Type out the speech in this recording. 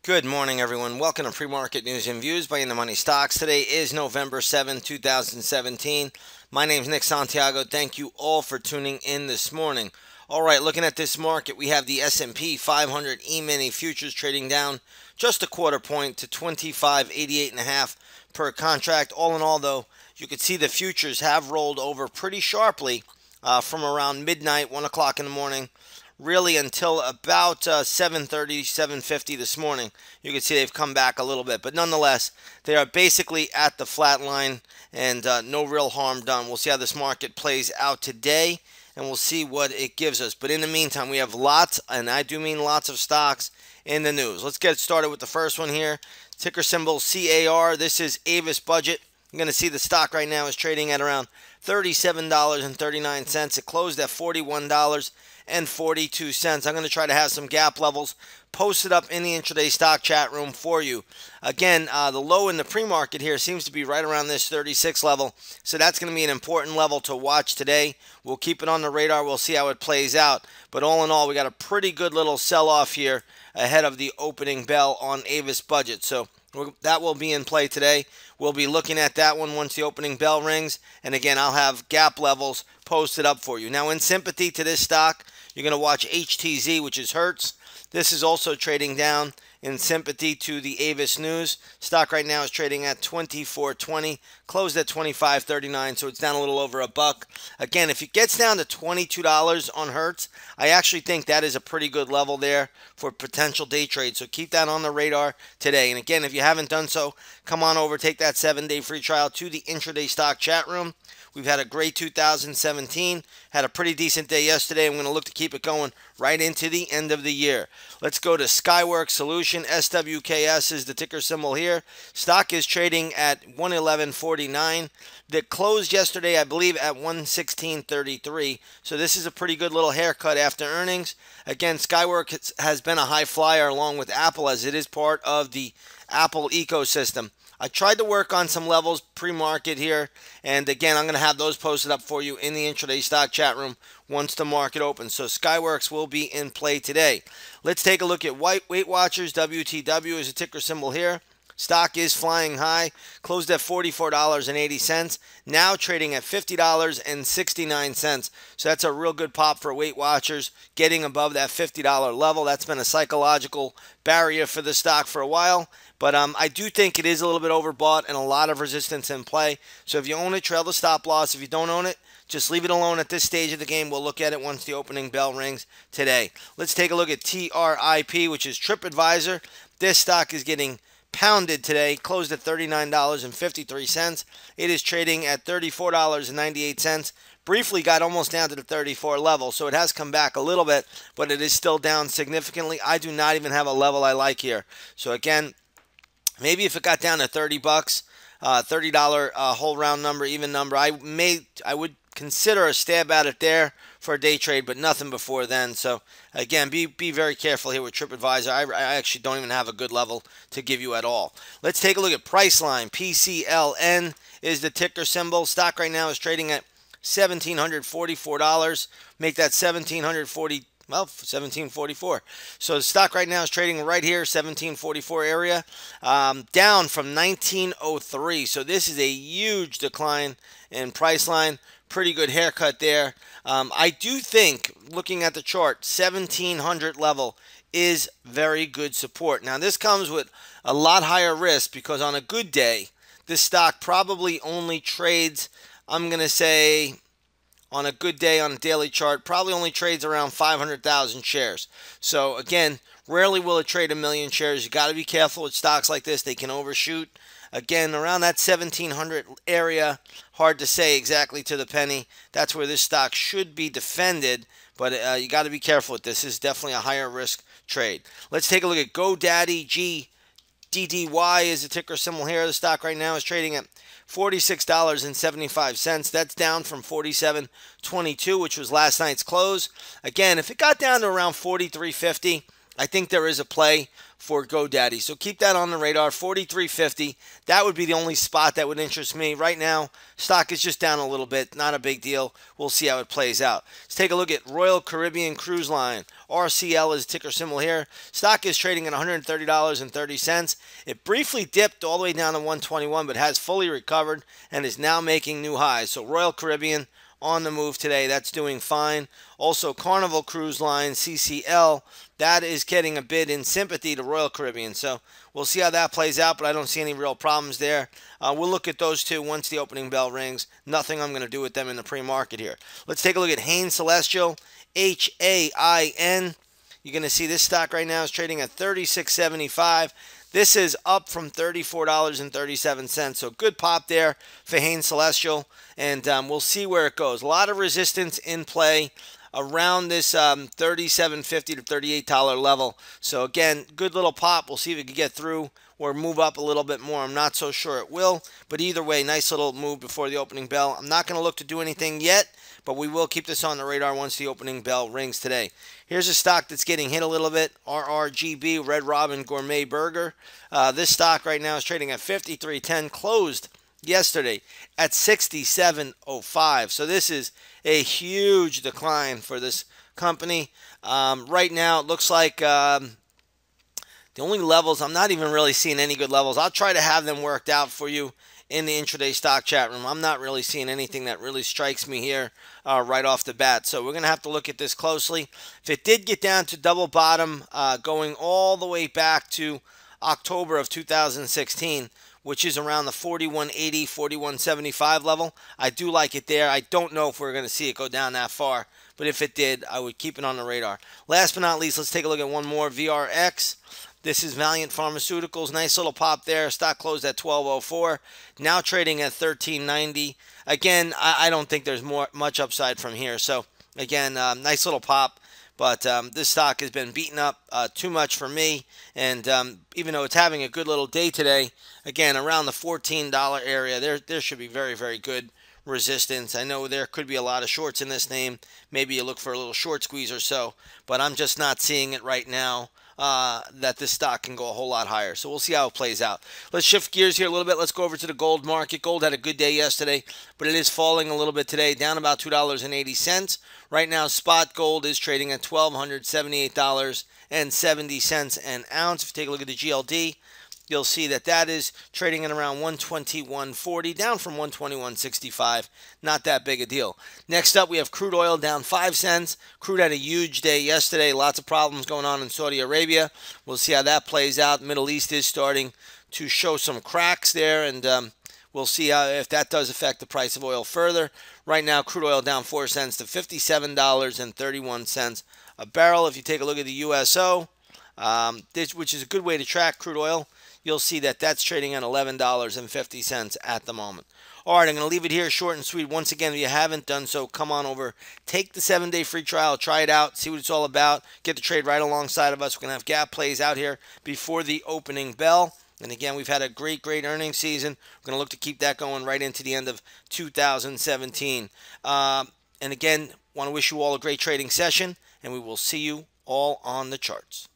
Good morning, everyone. Welcome to Pre-Market News and Views by InTheMoneyStocks. Today is November 7, 2017. My name is Nick Santiago. Thank you all for tuning in this morning. All right, looking at this market, we have the S&P 500 E-mini futures trading down just a quarter point to 25.88.5 per contract. All in all, though, you can see the futures have rolled over pretty sharply from around midnight, 1 o'clock in the morning, really until about 7:30, 7:50 this morning. You can see they've come back a little bit, but nonetheless, they are basically at the flat line and no real harm done. We'll see how this market plays out today, and we'll see what it gives us. But in the meantime, we have lots, and I do mean lots of stocks in the news. Let's get started with the first one here. Ticker symbol CAR. This is Avis Budget. You're going to see the stock right now is trading at around $37.39. It closed at $41.42. I'm going to try to have some gap levels posted up in the intraday stock chat room for you. Again, the low in the pre-market here seems to be right around this 36 level, so that's going to be an important level to watch today. We'll keep it on the radar. We'll see how it plays out. But all in all, we got a pretty good little sell-off here ahead of the opening bell on Avis Budget. So that will be in play today. We'll be looking at that one once the opening bell rings. And again, I'll have gap levels posted up for you. Now, in sympathy to this stock, you're going to watch HTZ, which is Hertz. This is also trading down in sympathy to the Avis news. Stock right now is trading at $24.20, closed at $25.39, so it's down a little over a buck. Again, if it gets down to $22 on Hertz, I actually think that is a pretty good level there for potential day trade. So keep that on the radar today. And again, if you haven't done so, come on over, take that 7-day free trial to the intraday stock chat room. We've had a great 2017, had a pretty decent day yesterday. I'm going to look to keep it going right into the end of the year. Let's go to Skyworks Solution. SWKS is the ticker symbol here. Stock is trading at 111.49. That closed yesterday, I believe, at 116.33. So this is a pretty good little haircut after earnings. Again, Skyworks has been a high flyer along with Apple, as it is part of the Apple ecosystem. I tried to work on some levels pre-market here, and again, I'm going to have those posted up for you in the intraday stock chat room once the market opens. So Skyworks will be in play today. Let's take a look at Weight Watchers. WTW is a ticker symbol here. Stock is flying high, closed at $44.80, now trading at $50.69. So that's a real good pop for Weight Watchers, getting above that $50 level. That's been a psychological barrier for the stock for a while. But I do think it is a little bit overbought and a lot of resistance in play. So if you own it, trail the stop loss. If you don't own it, just leave it alone at this stage of the game. We'll look at it once the opening bell rings today. Let's take a look at TRIP, which is TripAdvisor. This stock is getting pounded today, closed at $39.53. It is trading at $34.98. Briefly got almost down to the 34 level, so it has come back a little bit, but it is still down significantly. I do not even have a level I like here. So again, maybe if it got down to 30 bucks, $30 whole round number, even number, I would consider a stab at it there for a day trade, but nothing before then. So again, be very careful here with TripAdvisor. I actually don't even have a good level to give you at all. Let's take a look at Priceline. PCLN is the ticker symbol. Stock right now is trading at $1,744. Make that $1,744. So the stock right now is trading right here, $1,744 area, down from $1,903. So this is a huge decline in Priceline. Pretty good haircut there. I do think, looking at the chart, 1,700 level is very good support. Now, this comes with a lot higher risk because on a good day, this stock probably only trades, I'm going to say, on a good day on a daily chart, probably only trades around 500,000 shares. So again, rarely will it trade a million shares. You got to be careful with stocks like this. They can overshoot. Again, around that 1,700 area, hard to say exactly to the penny. That's where this stock should be defended, but you got to be careful with this. This is definitely a higher risk trade. Let's take a look at GoDaddy. GDDY is the ticker symbol here. The stock right now is trading at $46.75. That's down from $47.22, which was last night's close. Again, if it got down to around $43.50, I think there is a play for GoDaddy. So keep that on the radar. 43.50. That would be the only spot that would interest me. Right now, stock is just down a little bit. Not a big deal. We'll see how it plays out. Let's take a look at Royal Caribbean Cruise Line. RCL is ticker symbol here. Stock is trading at $130.30. It briefly dipped all the way down to 121, but has fully recovered and is now making new highs. So Royal Caribbean on the move today. That's doing fine. Also, Carnival Cruise Line, CCL, that is getting a bid in sympathy to Royal Caribbean. So we'll see how that plays out, but I don't see any real problems there. We'll look at those two once the opening bell rings. Nothing I'm going to do with them in the pre-market here. Let's take a look at Hain Celestial, HAIN. You're going to see this stock right now is trading at $36.75. This is up from $34.37. So good pop there for Hain Celestial. And we'll see where it goes. A lot of resistance in play around this $37.50 to $38 level. So again, good little pop. We'll see if it can get through or move up a little bit more. I'm not so sure it will. But either way, nice little move before the opening bell. I'm not going to look to do anything yet, but we will keep this on the radar once the opening bell rings today. Here's a stock that's getting hit a little bit, RRGB, Red Robin Gourmet Burger. This stock right now is trading at $53.10, closed yesterday at $67.05. So this is a huge decline for this company. Right now, it looks like the only levels, I'm not even really seeing any good levels. I'll try to have them worked out for you in the intraday stock chat room. I'm not really seeing anything that really strikes me here right off the bat. So we're going to have to look at this closely. If it did get down to double bottom, going all the way back to October of 2016, which is around the 41.80, 41.75 level, I do like it there. I don't know if we're going to see it go down that far, but if it did, I would keep it on the radar. Last but not least, let's take a look at one more, VRX. This is Valiant Pharmaceuticals. Nice little pop there. Stock closed at $12.04. Now trading at $13.90. Again, I don't think there's much upside from here. So, again, nice little pop. But this stock has been beaten up too much for me. And even though it's having a good little day today, again, around the $14 area, there should be very, very good resistance. I know there could be a lot of shorts in this name. Maybe you look for a little short squeeze or so. But I'm just not seeing it right now. That this stock can go a whole lot higher. So we'll see how it plays out. Let's shift gears here a little bit. Let's go over to the gold market. Gold had a good day yesterday, but it is falling a little bit today, down about $2.80. Right now, spot gold is trading at $1,278.70 an ounce. If you take a look at the GLD, you'll see that that is trading at around 121.40, down from 121.65. Not that big a deal. Next up, we have crude oil down 5 cents. Crude had a huge day yesterday. Lots of problems going on in Saudi Arabia. We'll see how that plays out. Middle East is starting to show some cracks there, and we'll see if that does affect the price of oil further. Right now, crude oil down 4 cents to $57.31 a barrel. If you take a look at the USO, which is a good way to track crude oil, you'll see that that's trading at $11.50 at the moment. All right, I'm going to leave it here short and sweet. Once again, if you haven't done so, come on over. Take the 7-day free trial. Try it out. See what it's all about. Get the trade right alongside of us. We're going to have gap plays out here before the opening bell. And again, we've had a great earnings season. We're going to look to keep that going right into the end of 2017. And again, want to wish you all a great trading session, and we will see you all on the charts.